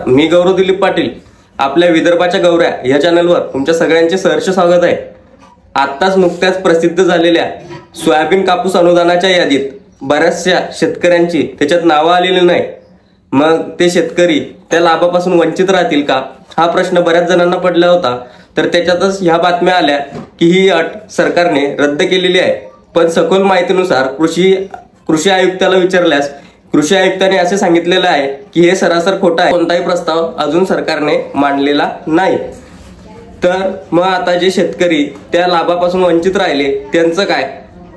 मी गौरव दिलीप पाटील आपल्या विदर्भाच्या गौऱ्या या चॅनलवर तुमच्या सगळ्यांचे सहर्ष स्वागत आहे। आत्ताच नुकत्याच प्रसिद्ध झालेल्या सोयाबीन कापूस अनुदानाच्या यादीत बऱ्याचशा शेतकऱ्यांची त्याच्यात नाव आलेली नाही। मग ते शेतकरी त्या लाभापासून वंचित राहतील का हा प्रश्न बऱ्याच जणांना पडला होता। तर त्याच्यातच ह्या बातम्या आल्या की ही अट सरकारने रद्द केलेली आहे। पण सखोल माहितीनुसार कृषी आयुक्ताला विचारल्यास कृषी आयुक्तांनी असे सांगितलेले आहे की हे सरासर खोटा आहे, कोणताही प्रस्ताव अजून सरकारने मांडलेला नाही। तर मग आता जे शेतकरी त्या लाभापासून वंचित राहिले त्यांचं काय?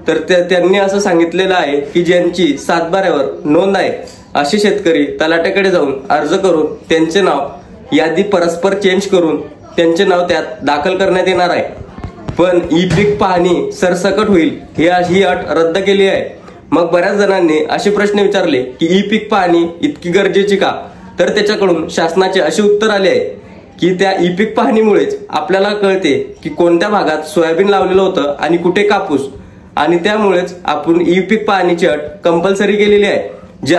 तर त्यांनी असं सांगितलेलं आहे की ज्यांची सातबाऱ्यावर नोंद आहे असे शेतकरी तलाठ्याकडे जाऊन अर्ज करून त्यांचे नाव यादी परस्पर चेंज करून त्यांचे नाव त्यात दाखल करण्यात येणार आहे। पण ई पीक पाहणी सरसकट होईल ही अट रद्द केली आहे। मग बऱ्याच जणांनी असे प्रश्न विचारले की ई पीक पाहणी इतकी गरजेची का? तर त्याच्याकडून शासनाचे असे उत्तर आले आहे की त्या ई पीक पाहणीमुळेच आपल्याला कळते की कोणत्या भागात सोयाबीन लावलेलं होतं आणि कुठे कापूस, आणि त्यामुळेच आपण ई पीक पाहणीची अट कंपल्सरी केलेली आहे। जे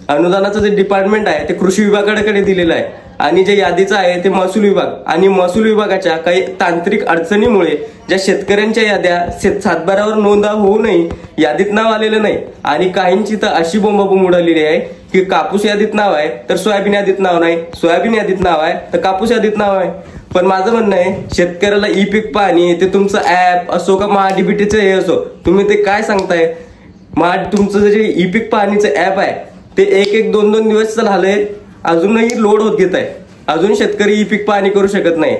अनुदानाचं जे डिपार्टमेंट आहे ते कृषी विभागाकडे दिलेलं आहे आणि जे यादीचं आहे ते महसूल विभाग, आणि महसूल विभागाच्या काही तांत्रिक अडचणीमुळे ज्या शेतकऱ्यांच्या याद्या सातबाऱ्यावर नोंद होऊ नये यादीत नाव आलेलं नाही, आणि काहींची तर अशी बोंबाबोंब उडालेली आहे की कापूस यादीत नाव आहे तर सोयाबीन यादीत नाव नाही, सोयाबीन यादीत नाव आहे तर कापूस यादीत नाव आहे। पण माझं म्हणणं आहे शेतकऱ्याला ई पीक पाहणी ते तुमचं ऍप असो का महाडीबीटीचं हे असो, तुम्ही ते काय सांगताय? तुमचं जे ई पीक पाहणीचं ऍप आहे ते एक दोन दिवस झालंय अजूनही लोड होत घेत आहे, अजून शेतकरी ई पीक पाहणी करू शकत नाही।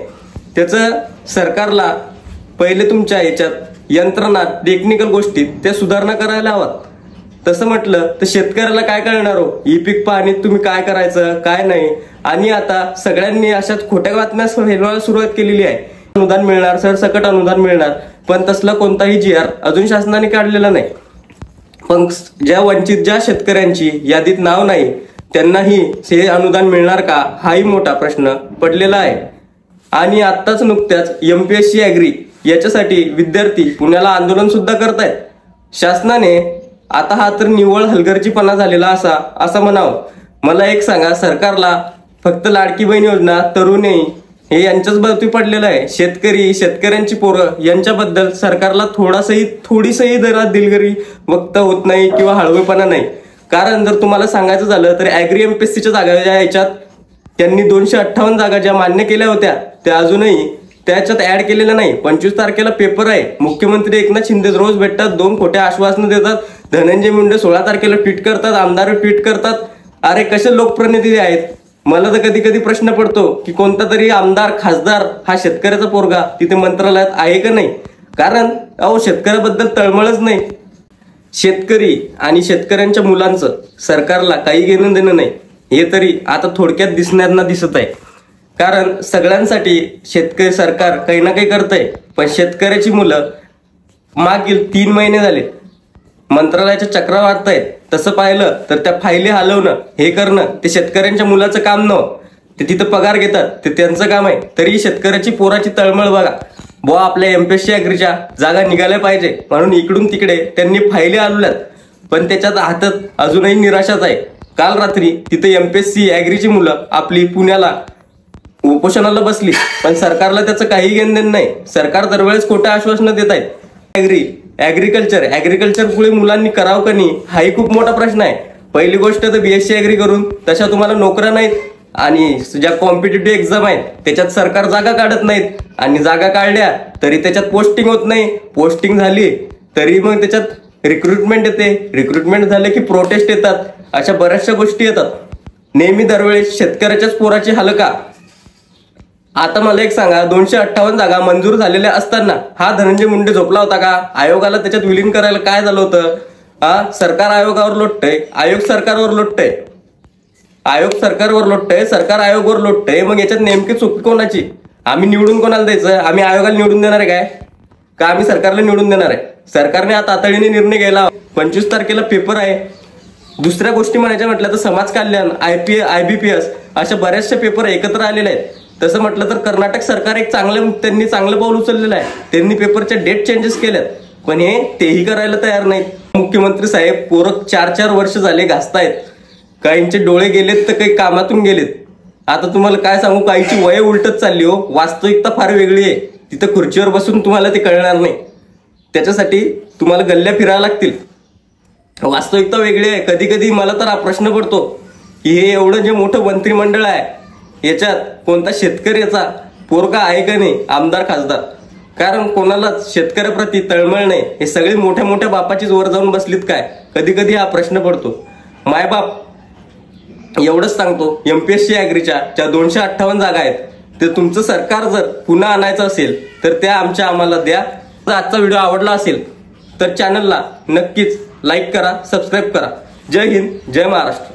त्याचं सरकारला पहिले तुमच्या याच्यात यंत्रणा टेक्निकल गोष्टीत त्या सुधारणा करायला हवात। तसं म्हटलं तर शेतकऱ्याला काय कळणार हो ई पीक पाहणीत तुम्ही काय करायचं काय नाही। आणि आता सगळ्यांनी अशाच खोट्या बातम्या फैलवायला सुरुवात केलेली आहे। अनुदान मिळणार, सरसकट अनुदान मिळणार, पण तसला कोणताही जी आर अजून शासनाने काढलेला नाही। पण ज्या शेतकऱ्यांची यादीत नाव नाही त्यांनाही हे अनुदान मिळणार का हाही मोठा प्रश्न पडलेला आहे। आणि आत्ताच नुकत्याच MPSC ॲग्री याच्यासाठी विद्यार्थी पुण्याला आंदोलन सुद्धा करतायत। शासनाने आता हा तर निव्वळ हलगर्जीपणा झालेला असं म्हणावं। मला एक सांगा, सरकारला फक्त लाडकी बहीण योजना, तरुणी हे यांच्याच भरती पडलेलं आहे। शेतकऱ्यांची पोरं यांच्याबद्दल सरकारला थोडीसही दिलगिरी व्यक्त होत नाही किंवा हळवेपणा नाही। कारण जर तुम्हाला सांगायचं झालं तर ॲग्री MPSCच्या जागा ज्या याच्यात त्यांनी 258 जागा ज्या मान्य केल्या होत्या त्या अजूनही त्याच्यात ऍड केलेल्या नाही। 25 तारखेला पेपर आहे, मुख्यमंत्री एकनाथ शिंदे रोज भेटतात, 2 खोट्या आश्वासनं देतात, धनंजय मुंडे 16 तारखेला ट्विट करतात, आमदार ट्विट करतात। अरे कसे लोकप्रतिनिधी आहेत? मला तर कधी प्रश्न पडतो की कोणता तरी आमदार खासदार हा शेतकऱ्याचा पोरगा तिथे मंत्रालयात आहे का नाही? कारण शेतकऱ्याबद्दल तळमळच नाही। शेतकरी आणि शेतकऱ्यांच्या मुलांचं सरकारला काही घेणं देणं नाही हे तरी आता थोडक्यात दिसत आहे। कारण सगळ्यांसाठी शेतकरी सरकार काही ना काही करतंय, पण शेतकऱ्याची मुलं मागील 3 महिने झाले मंत्रालयाच्या चक्रा वाढतायत। तसं पाहिलं तर त्या फायली हलवणं हे करणं ते शेतकऱ्यांच्या मुलाचं काम नव्हतं, ते तिथं पगार घेतात ते त्यांचं काम आहे। तरी शेतकऱ्याची पोराची तळमळ बघा, आपल्या MPSC ॲग्रीच्या जागा निघाल्या पाहिजे म्हणून इकडून तिकडे त्यांनी फायली हलवल्यात, पण त्याच्यात हातात अजूनही निराशाच आहे। काल रात्री तिथे MPSC ॲग्रीची मुलं आपली पुण्याला उपोषणाला बसली, पण सरकारला त्याचं काही घेणं नाही। सरकार दरवेळेस खोट्या आश्वासनं देत आहेत। ॲग्रिकल्चर पुढे मुलांनी करावं का नाही हाही खूप मोठा प्रश्न आहे। पहिली गोष्ट तर BSc ॲग्री करून तशा तुम्हाला नोकऱ्या नाहीत, आणि ज्या कॉम्पिटिटिव्ह एक्झाम आहेत त्याच्यात सरकार जागा काढत नाहीत, आणि जागा काढल्या तरी त्याच्यात पोस्टिंग होत नाही, पोस्टिंग झाली तरी मग त्याच्यात रिक्रुटमेंट येते, रिक्रुटमेंट झाले की प्रोटेस्ट येतात, अशा बऱ्याचशा गोष्टी येतात। नेहमी दरवेळेस शेतकऱ्याच्याच पोराची हाल का? आता मला एक सांगा, 258 जागा मंजूर झालेल्या असताना हा धनंजय मुंडे झोपला होता का? आयोगाला त्याच्यात विलीन करायला काय झालं होतं? सरकार आयोगावर लोटतंय, आयोग सरकारवर लोटतंय, आयोग सरकारवर लोटतंय, सरकार आयोगावर लोटतंय। मग याच्यात नेमकी चूक कोणाची? आम्ही निवडून कोणाला द्यायचं? आम्ही आयोगाला निवडून देणार आहे काय? का आम्ही सरकारला निवडून देणार आहे? सरकारने आता तातडीने निर्णय घ्यायला। 25 तारखेला पेपर आहे। दुसऱ्या गोष्टी म्हणायच्या म्हटलं तर समाज कल्याण, IBPS अशा बऱ्याचशा पेपर एकत्र आलेले आहेत। तसं म्हटलं तर कर्नाटक सरकार त्यांनी चांगलं पाऊल उचललेलं आहे, त्यांनी पेपरच्या डेट चेंजेस केल्यात, पण तेही करायला तयार नाहीत। मुख्यमंत्री साहेब पोरं 4 वर्ष झाले घासतायत, काहींचे डोळे गेलेत तर काही कामातून गेलेत. आता तुम्हाला काय सांगू, काहीची वय उलटत चालली हो. वास्तविकता फार वेगळी आहे. तिथं खुर्चीवर बसून तुम्हाला ते कळणार नाही. त्याच्यासाठी तुम्हाला गल्ल्या फिरायला लागतील. वास्तविकता वेगळी आहे. कधी कधी मला तर हा प्रश्न पडतो की हे एवढं जे मोठं मंत्रिमंडळ आहे याच्यात कोणता शेतकऱ्याचा पोरगा आहे का नाही आमदार खासदार. कारण कोणालाच शेतकऱ्याप्रती तळमळ नाही. हे सगळे मोठ्या मोठ्या बापाचीच वर जाऊन बसलीत काय, कधी कधी हा प्रश्न पडतो. मायबाप एवढंच सांगतो, MPSC ॲग्रीच्या ज्या 258 जागा आहेत ते तुमचं सरकार जर पुन्हा आणायचं असेल तर त्या आम्हाला द्या. जर आजचा व्हिडिओ आवडला असेल तर चॅनलला नक्कीच लाईक करा, सबस्क्राईब करा. जय हिंद, जय महाराष्ट्र.